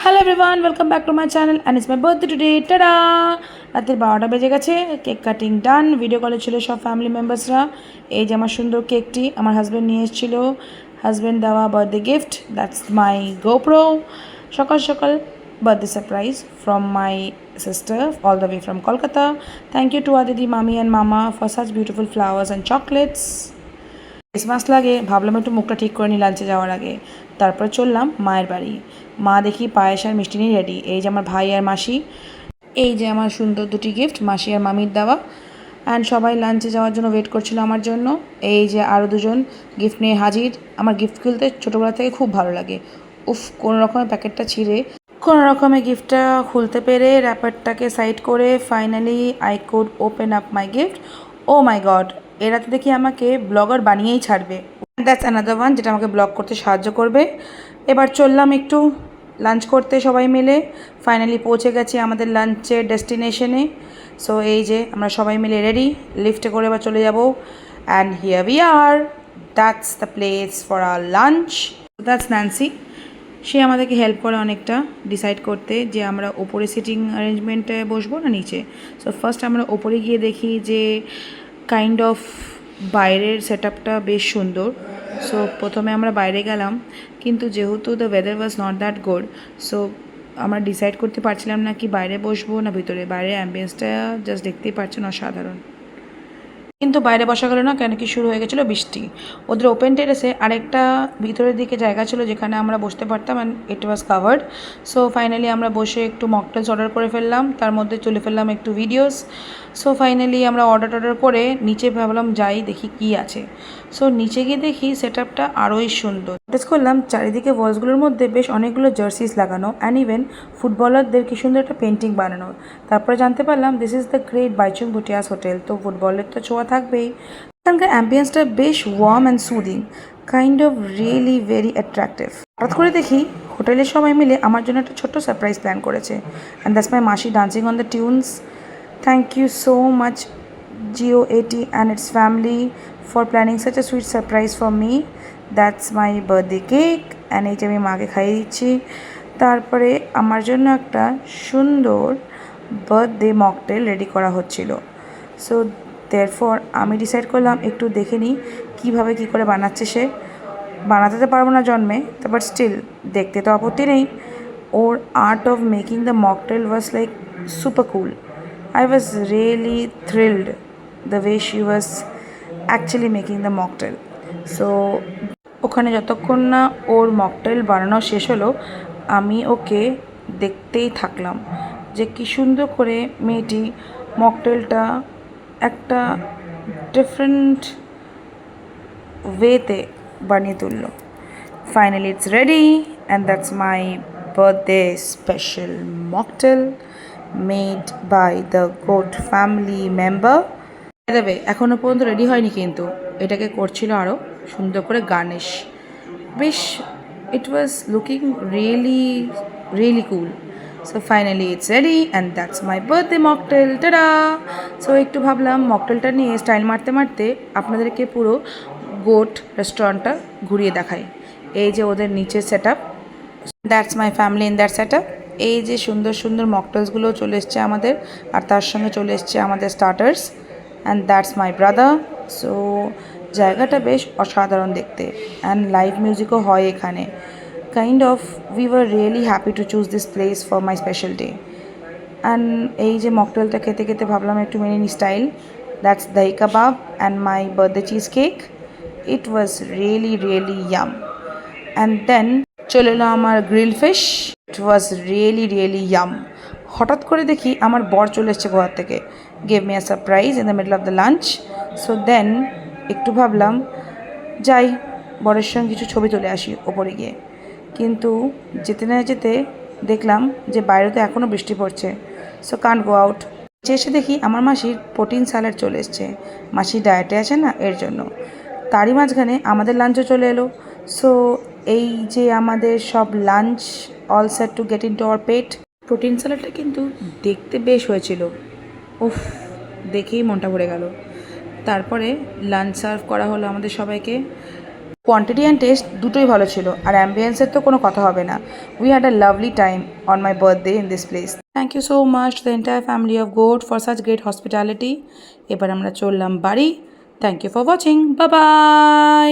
Hello everyone, welcome back to my channel and it's my birthday today. Tata! রাতের 12টা বেজে গেছে, cake cutting ডান। Video কলে ছিল সব ফ্যামিলি মেম্বার্সরা। এই যে আমার সুন্দর কেকটি আমার হাজব্যান্ড নিয়ে এসেছিল, হাজব্যান্ড দেওয়া birthday gift. That's my GoPro. সকাল সকাল birthday surprise from my sister all the way from Kolkata. Thank you to our Didi, Mummy and Mama for such beautiful flowers and chocolates. Christmas লাগে, ভাবলাম একটু মুখটা ঠিক করে নিই লাঞ্চে যাওয়ার আগে। তারপর চললাম মায়ের বাড়ি। মা দেখি পায়েস আর মিষ্টি নিয়ে রেডি। এই যে আমার ভাই আর মাসি, এই যে আমার সুন্দর দুটি গিফট মাসি আর মামির দেওয়া। অ্যান্ড সবাই লাঞ্চে যাওয়ার জন্য ওয়েট করছিল আমার জন্য। এই যে আরও দুজন গিফট নিয়ে হাজির। আমার গিফট খুলতে ছোটোবেলা থেকে খুব ভালো লাগে। উফ, কোনো রকমের প্যাকেটটা ছিঁড়ে কোনো রকমের গিফটটা খুলতে পেরে র্যাপারটাকে সাইড করে finally I could open up my gift. Oh my god, এরা তো দেখি আমাকে ব্লগার বানিয়েই ছাড়বে। দ্যাটস অ্যানাদার ওয়ান যেটা আমাকে ব্লগ করতে সাহায্য করবে। এবার চললাম একটু লাঞ্চ করতে সবাই মিলে। ফাইনালি পৌঁছে গেছি আমাদের লাঞ্চের ডেস্টিনেশনে। সো এই যে আমরা সবাই মিলে রেডি, লিফটে করে এবার চলে যাব। And here we are, that's the place for our lunch. That's Nancy. সে আমাদেরকে হেল্প করে অনেকটা ডিসাইড করতে যে আমরা ওপরে সিটিং অ্যারেঞ্জমেন্টে বসবো না নিচে। সো ফার্স্ট আমরা ওপরে গিয়ে দেখি যে কাইন্ড অফ বাইরের সেট আপটা বেশ সুন্দর। সো প্রথমে আমরা বাইরে গেলাম, কিন্তু যেহেতু the weather was not that good, so আমরা ডিসাইড করতে পারছিলাম না কি বাইরে বসবো না ভিতরে। বাইরের অ্যাম্বিয়েন্সটা জাস্ট দেখতেই পাচ্ছেন অসাধারণ, কিন্তু বাইরে বসা গেল না, কেন কি শুরু হয়ে গেছিলো বৃষ্টি। ওদের ওপেন টেরেসে আরেকটা ভিতরের দিকে জায়গা ছিল যেখানে আমরা বসতে পারতাম, and it was covered. So finally আমরা বসে একটু মকটেলস অর্ডার করে ফেললাম, তার মধ্যে তুলে ফেললাম একটু ভিডিওস। সো ফাইনালি আমরা অর্ডার করে নিচে ভাবলাম যাই দেখি কি আছে। সো নিচে গিয়ে দেখি সেট আপটা আরোই সুন্দর। নোটিস করলাম চারিদিকে ওয়ালসগুলোর মধ্যে বেশ অনেকগুলো জার্সিস লাগানো, অ্যান্ড ইভেন ফুটবলারদের কি সুন্দর একটা পেন্টিং বানানো। তারপরে জানতে পারলাম দিস ইজ দ্য গ্রেট বাইচুং ভুটিয়াস হোটেল। তো ফুটবলের তো ছোঁয়া থাকবেই। এখানকার অ্যাম্বিয়েন্সটা বেশ warm and soothing, kind of really very attractive. হঠাৎ করে দেখি হোটেলের সবাই মিলে আমার জন্য একটা ছোট্ট সারপ্রাইজ প্ল্যান করেছে, অ্যান্ড দ্যাটস মাই মাসি dancing on the tunes. Thank you so much GOAT and its family for planning such a sweet surprise for me. That's my birthday cake, and এই যে আমি মাকে খাইয়ে দিচ্ছি। তারপরে আমার জন্য একটা সুন্দর বার্থডে মকটেল রেডি করা হচ্ছিল। সো দেয়ারফর আমি ডিসাইড করলাম একটু দেখে নিই কীভাবে কী করে বানাচ্ছে সে। বানাতে তো পারবো না জন্মে, বাট স্টিল দেখতে তো আপত্তি নেই। ওর art of making the mocktail was like super cool. I was really thrilled the way she was actually making the mocktail. So ওখানে যতক্ষণ না ওর মকটেল বানানো শেষ হলো, আমি ওকে দেখতেই থাকলাম যে কী সুন্দর করে মেয়েটি মকটেলটা একটা ডিফারেন্ট ওয়েতে বানিয়ে তুললো। Finally it's ready, and that's my birthday special mocktail made by the GOAT family member. দেবে এখনও পর্যন্ত রেডি হয়নি, কিন্তু এটাকে করছিল আরও সুন্দর করে গার্নিশ। বেশ it was looking really really cool. So finally it's ready, and that's my birthday mocktail. Tata! So একটু ভাবলাম মকটেলটা নিয়ে স্টাইল মারতে মারতে আপনাদেরকে পুরো গোট রেস্টুরেন্টটা ঘুরিয়ে দেখাই। এই যে ওদের নিচের set up, that's my family in that set up. এই যে সুন্দর সুন্দর মকটেলসগুলো চলে এসছে আমাদের, আর তার সঙ্গে চলে এসছে আমাদের starters, and that's my brother. So জায়গাটা বেশ অসাধারণ দেখতে, অ্যান্ড লাইভ মিউজিকও হয় এখানে। Kind of we were really happy to choose this place for my special day. And এই যে মকটেলটা খেতে খেতে ভাবলাম একটু মেনে নি style. That's dahi kebab and my birthday cheese cake. It was really really yum. And then চলে এলো আমার grill fish. It was really really yum. হঠাৎ করে দেখি আমার বর চলে এসছে ঘর থেকে, gave me a surprise in the middle of the lunch. So then একটু ভাবলাম যাই বরের সঙ্গে কিছু ছবি তুলে আসি ওপরে গিয়ে, কিন্তু যেতে না যেতে দেখলাম যে বাইরে তো এখনও বৃষ্টি পড়ছে। So Kant go out. এসে দেখি আমার মাসির প্রোটিন স্যালাড চলে এসছে, মাসি ডায়েটে আছে না এর জন্য। তারই মাঝখানে আমাদের লাঞ্চও চলে এলো। সো এই যে আমাদের সব lunch all set to get into our পেট। প্রোটিন স্যালাডটা কিন্তু দেখতে বেশ হয়েছিল, উফ দেখেই মনটা ভরে গেল। তারপরে লাঞ্চ সার্ভ করা হলো আমাদের সবাইকে। কোয়ান্টিটি অ্যান্ড টেস্ট দুটোই ভালো ছিল, আর অ্যাম্বিয়েন্সের তো কোনো কথা হবে না। We had a lovely time on my birthday in this place. Thank you so much the entire family of GOAT for such great hospitality. এবার আমরা চললাম বাড়ি। Thank you for watching, bye by.